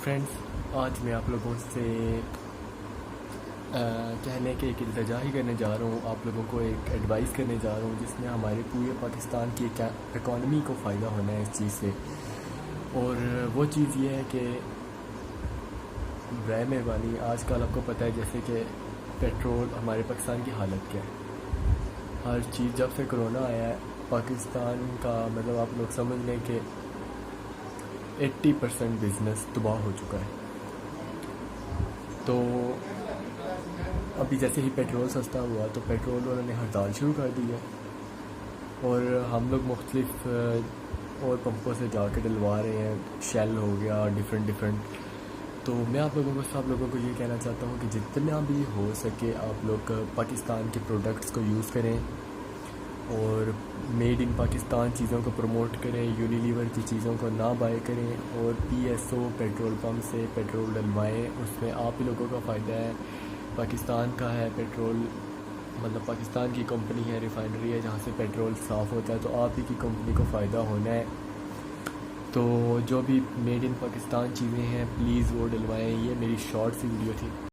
Friends, آج میں آپ لوگوں سے کہنے کے ایک التجا ہی کرنے جا رہا ہوں، آپ لوگوں کو ایک ایڈوائس کرنے جا رہا ہوں جس میں ہمارے پورے پاکستان کی اکانومی کو فائدہ ہونا ہے اس چیز سے. اور وہ چیز یہ ہے کہ برائے مہربانی آج کل آپ کو پتہ ہے جیسے کہ پیٹرول، ہمارے پاکستان کی حالت کیا ہے. ہر چیز جب سے کرونا آیا ہے پاکستان کا مطلب آپ لوگ سمجھ لیں کہ 80% بزنس تباہ ہو چکا ہے. تو ابھی جیسے ہی پیٹرول سستا ہوا تو پیٹرول والوں نے ہڑتال شروع کر دی ہے، اور ہم لوگ مختلف اور پمپوں سے جا کے ڈلوا رہے ہیں. شیل ہو گیا، ڈفرینٹ. تو میں آپ لوگوں کو یہ کہنا چاہتا ہوں کہ جتنا بھی ہو سکے آپ لوگ پاکستان کے پروڈکٹس کو یوز کریں اور میڈ ان پاکستان چیزوں کو پروموٹ کریں. یونیلیور کی چیزوں کو نہ بائی کریں، اور P S O petrol pump سے پیٹرول ڈلوائیں. اس میں آپ ہی لوگوں کا فائدہ ہے. پاکستان کا ہے پیٹرول، مطلب پاکستان کی کمپنی ہے، ریفائنری ہے جہاں سے پیٹرول صاف ہوتا ہے، تو آپ ہی کی کمپنی کو فائدہ ہونا ہے. تو جو بھی میڈ ان پاکستان چیزیں ہیں پلیز وہ ڈلوائیں. یہ میری شارٹ سی ویڈیو تھی.